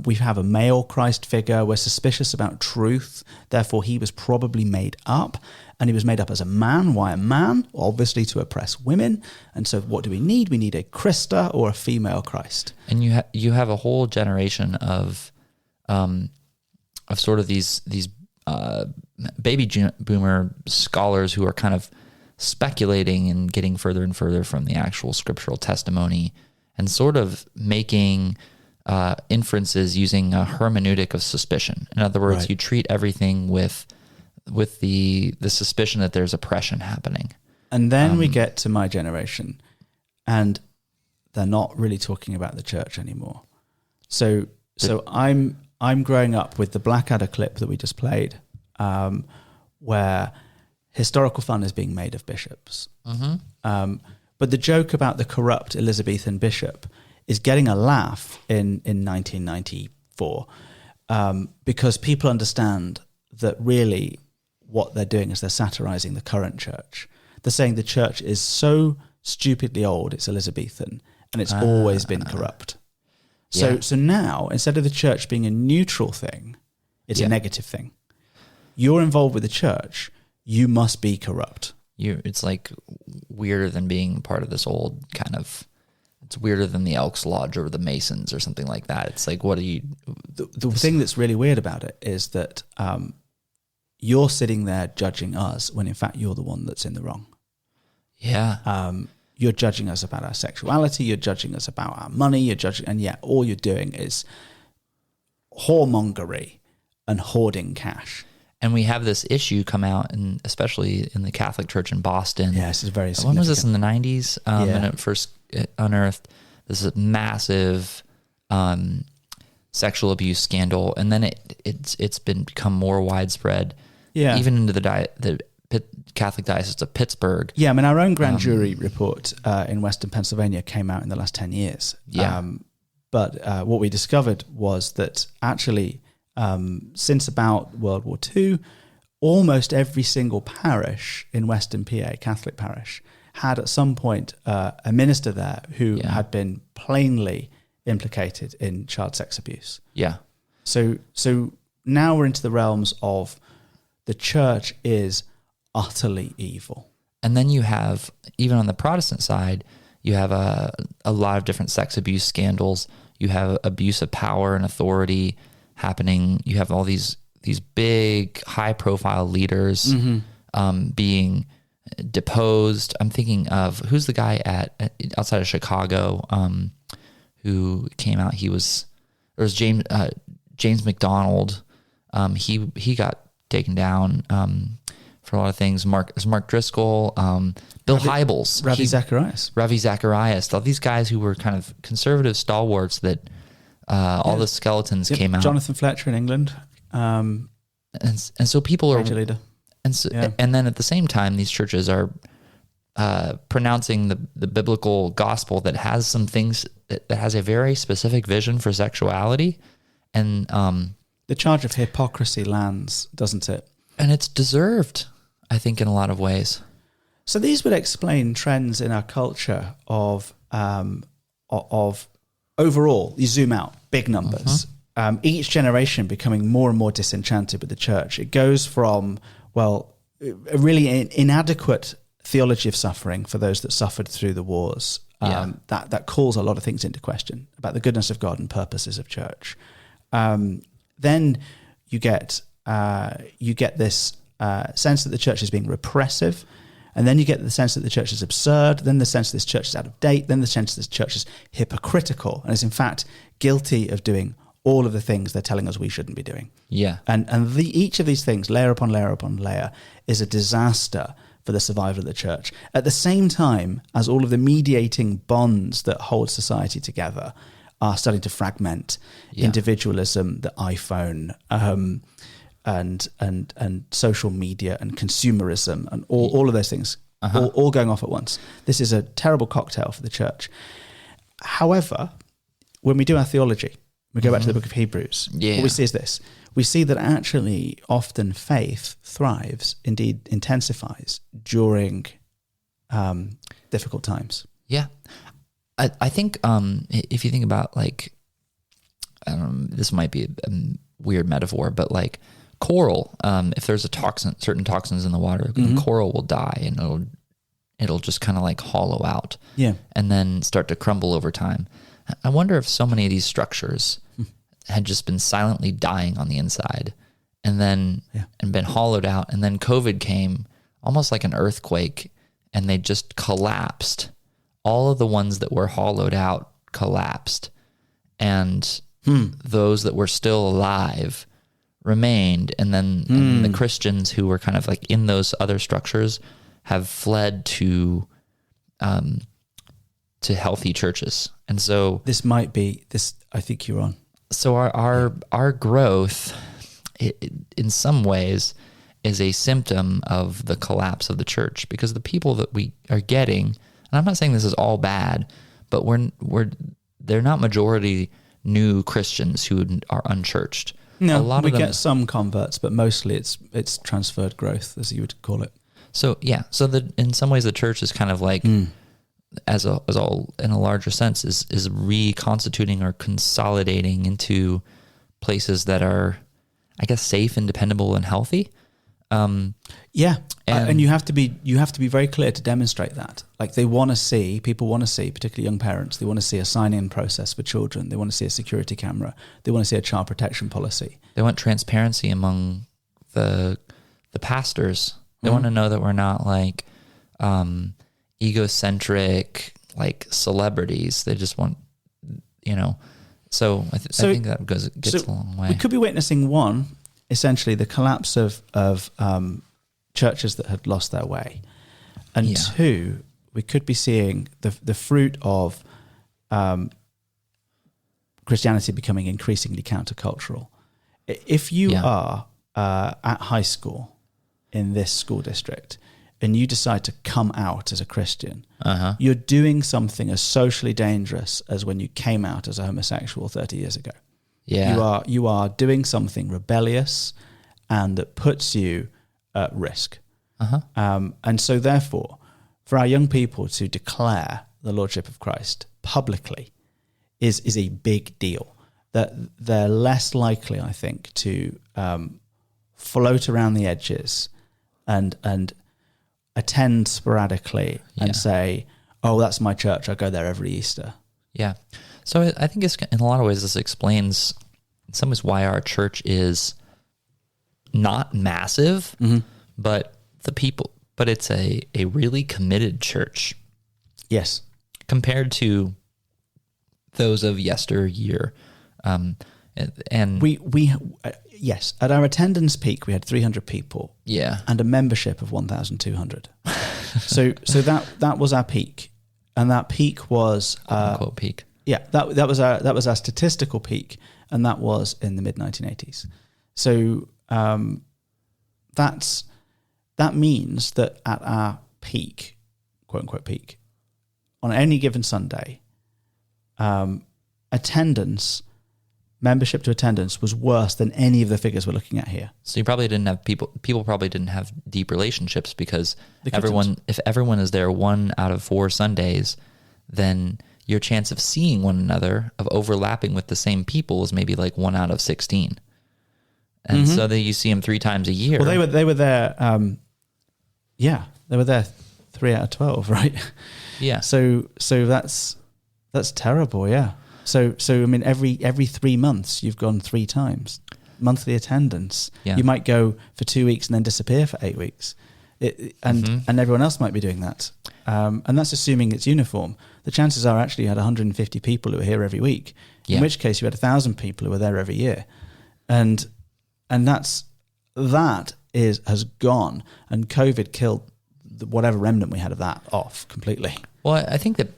We have a male Christ figure. We're suspicious about truth. Therefore, he was probably made up, and he was made up as a man. Why a man? Obviously to oppress women. And so what do we need? We need a Christa or a female Christ. And you have a whole generation of sort of these baby boomer scholars who are kind of speculating and getting further and further from the actual scriptural testimony, and sort of making inferences using a hermeneutic of suspicion. In other words, you treat everything with the suspicion that there's oppression happening. And then we get to my generation, and they're not really talking about the church anymore. So I'm growing up with the Blackadder clip that we just played, where historical fun is being made of bishops. But the joke about the corrupt Elizabethan bishop is getting a laugh in 1994, because people understand that really what they're doing is they're satirizing the current church. They're saying the church is so stupidly old, it's Elizabethan, and it's always been corrupt. So now, instead of the church being a neutral thing, it's a negative thing. You're involved with the church, you must be corrupt. It's like weirder than being part of this old kind of, it's weirder than the Elks Lodge or the Masons or something like that. It's like, what are you... The thing that's really weird about it is that you're sitting there judging us when in fact you're the one that's in the wrong. Yeah. You're judging us about our sexuality, you're judging us about our money, and yet all you're doing is whoremongery and hoarding cash. And we have this issue come out, and especially in the Catholic Church in Boston. Yeah, this is very significant. When was this, in the 90s? And it first unearthed this massive sexual abuse scandal, and then it's become more widespread. Yeah, even into the Catholic Diocese of Pittsburgh. Yeah, I mean, our own grand jury report in Western Pennsylvania came out in the last 10 years. Yeah. But what we discovered was that actually, since about World War II, almost every single parish in Western PA, Catholic parish, had at some point a minister there who had been plainly implicated in child sex abuse. Yeah. So now we're into the realms of the church is utterly evil. And then you have, even on the Protestant side, you have a lot of different sex abuse scandals. You have abuse of power and authority happening. You have all these big, high-profile leaders being deposed. I'm thinking of, who's the guy outside of Chicago who came out? There was James McDonald. He got taken down for a lot of things. Mark Driscoll, Bill Hybels, Ravi Zacharias, all these guys who were kind of conservative stalwarts that all the skeletons came out. Jonathan Fletcher in England, and so people are major leader. And then at the same time, these churches are pronouncing the biblical gospel that has some things that has a very specific vision for sexuality, and the charge of hypocrisy lands, doesn't it? And it's deserved, I think, in a lot of ways. So these would explain trends in our culture of overall, you zoom out, big numbers. Each generation becoming more and more disenchanted with the church. It goes from, a really inadequate theology of suffering for those that suffered through the wars. That calls a lot of things into question about the goodness of God and purposes of church. Then you get this sense that the church is being repressive, and then you get the sense that the church is absurd, then the sense that this church is out of date, then the sense that this church is hypocritical and is in fact guilty of doing all of the things they're telling us we shouldn't be doing. Yeah. And each of these things, layer upon layer upon layer, is a disaster for the survival of the church. At the same time as all of the mediating bonds that hold society together are starting to fragment. Individualism, the iPhone, and social media and consumerism and all of those things, all going off at once. This is a terrible cocktail for the church. However, when we do our theology, we go back to the book of Hebrews, what we see is this. We see that actually often faith thrives, indeed intensifies during difficult times. Yeah. I think if you think about, like, I don't know, this might be a weird metaphor, but like coral, if there's certain toxins in the water, coral will die and it'll just kind of like hollow out, and then start to crumble over time. I wonder if so many of these structures had just been silently dying on the inside, and then and been hollowed out, and then COVID came, almost like an earthquake, and they just collapsed. All of the ones that were hollowed out collapsed, and those that were still alive remained. And then the Christians who were kind of like in those other structures have fled to healthy churches. And so this might be this. I think you're on. So our growth, in some ways, is a symptom of the collapse of the church, because the people that we are getting. And I'm not saying this is all bad, but they're not majority new Christians who are unchurched. No, we get some converts, but mostly it's transferred growth, as you would call it. So in some ways the church is kind of like, as all in a larger sense, is reconstituting or consolidating into places that are, I guess, safe and dependable and healthy. And you have to be very clear to demonstrate that. Like people want to see, particularly young parents, they want to see a sign-in process for children. They want to see a security camera. They want to see a child protection policy. They want transparency among the the pastors. They want to know that we're not like egocentric, like celebrities. They just want, So I think that gets a long way. We could be witnessing essentially the collapse of churches that had lost their way, and two, we could be seeing the fruit of Christianity becoming increasingly countercultural. If you are at high school in this school district and you decide to come out as a Christian, you're doing something as socially dangerous as when you came out as a homosexual 30 years ago. Yeah. You are doing something rebellious and that puts you at risk. And so therefore, for our young people to declare the Lordship of Christ publicly is a big deal. That they're less likely, I think, to float around the edges and attend sporadically and say, oh, that's my church, I go there every Easter. Yeah. So I think in a lot of ways this explains in some ways why our church is not massive, but it's a really committed church. Yes. Compared to those of yesteryear. And we yes, at our attendance peak we had 300 people. Yeah. And a membership of 1,200. so that was our peak, and that peak was quote peak. Yeah, that was our statistical peak, and that was in the mid 1980s. So that means that at our peak, quote unquote peak, on any given Sunday, membership to attendance was worse than any of the figures we're looking at here. So you probably didn't have people probably didn't have deep relationships because if everyone is there 1 out of 4 Sundays, then your chance of seeing one another, of overlapping with the same people, is maybe like 1 out of 16. And so that you see them 3 times a year. Well, they were there. They were there 3 out of 12, right? Yeah. So that's terrible. Yeah. So I mean, every 3 months you've gone 3 times. Monthly attendance. Yeah. You might go for 2 weeks and then disappear for 8 weeks, and everyone else might be doing that. And that's assuming it's uniform. The chances are actually you had 150 people who were here every week. In which case you had 1,000 people who were there every year, and that has gone. And COVID killed whatever remnant we had of that off completely. Well, I think that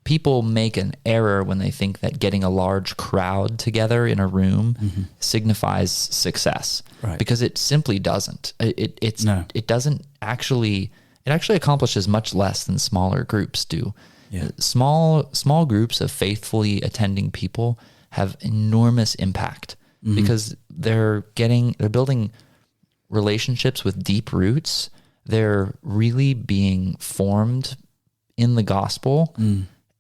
people make an error when they think that getting a large crowd together in a room signifies success, right? Because it simply doesn't. It doesn't actually. It actually accomplishes much less than smaller groups do. Yeah. Small groups of faithfully attending people have enormous impact because they're building relationships with deep roots. They're really being formed in the gospel.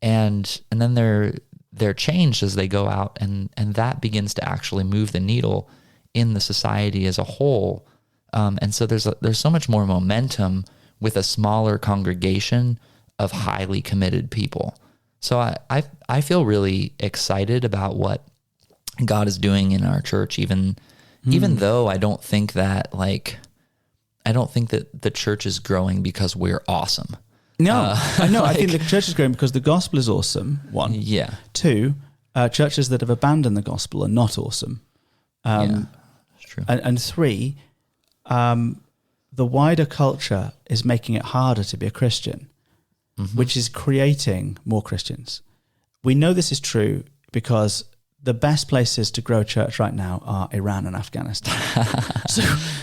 And then they're changed as they go out, and that begins to actually move the needle in the society as a whole. And so there's so much more momentum with a smaller congregation of highly committed people. So I feel really excited about what God is doing in our church, even though I don't think that the church is growing because we're awesome. No, I think the church is growing because the gospel is awesome, 1. Yeah. 2, churches that have abandoned the gospel are not awesome. That's true. And 3, the wider culture is making it harder to be a Christian, which is creating more Christians. We know this is true because the best places to grow a church right now are Iran and Afghanistan.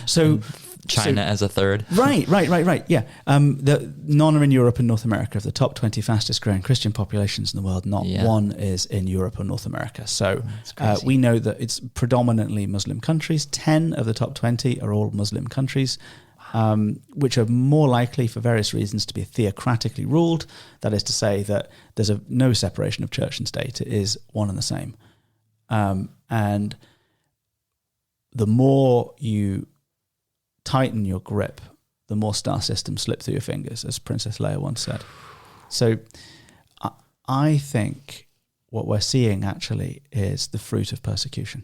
so China as a third. Right. Yeah. None are in Europe and North America. Of the top 20 fastest growing Christian populations in the world, not one is in Europe or North America. So we know that it's predominantly Muslim countries. 10 of the top 20 are all Muslim countries, which are more likely for various reasons to be theocratically ruled. That is to say that there's no separation of church and state. It is one and the same. And the more you tighten your grip, the more star systems slip through your fingers, as Princess Leia once said. So I think what we're seeing actually is the fruit of persecution.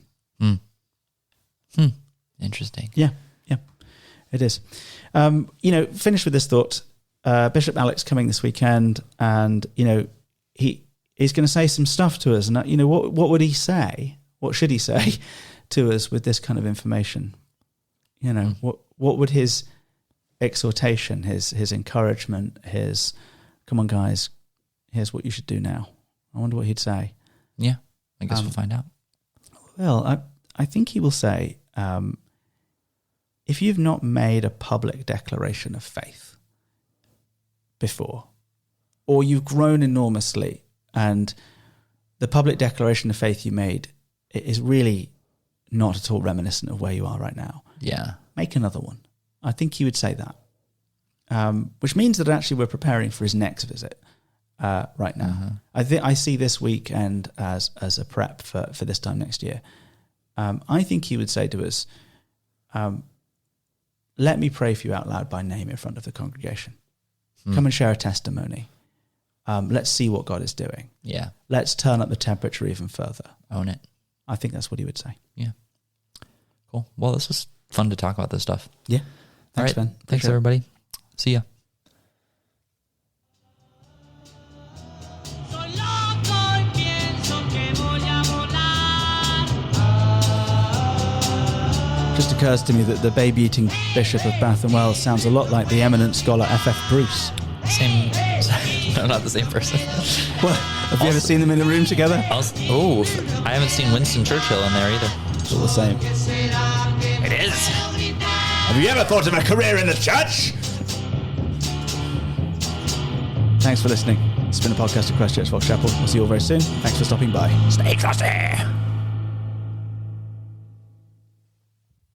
Interesting. Yeah. It is. Finish with this thought. Bishop Alex coming this weekend, and he's going to say some stuff to us. And what would he say? What should he say to us with this kind of information? What would his exhortation, his encouragement, his come on guys, here's what you should do now? I wonder what he'd say. Yeah, I guess we'll find out. Well, I think he will say, if you've not made a public declaration of faith before, or you've grown enormously and the public declaration of faith you made is really not at all reminiscent of where you are right now, yeah, make another one. I think he would say that, which means that actually we're preparing for his next visit right now. I see this weekend as a prep for this time next year. I think he would say to us, let me pray for you out loud by name in front of the congregation. Come and share a testimony. Let's see what God is doing. Yeah. Let's turn up the temperature even further. Own it. I think that's what he would say. Yeah. Cool. Well, this was fun to talk about this stuff. Yeah. Thanks, all right. Ben. Thanks, Appreciate it. everybody. See ya. Just occurs to me that the baby-eating Bishop of Bath and Wells sounds a lot like the eminent scholar F.F. Bruce. Same. No, not the same person. Well, have you ever seen them in a room together? I haven't seen Winston Churchill in there either. It's all the same. It is. Have you ever thought of a career in the church? Thanks for listening. It's been a podcast of Christchurch Fox Chapel. We'll see you all very soon. Thanks for stopping by. Stay frosty.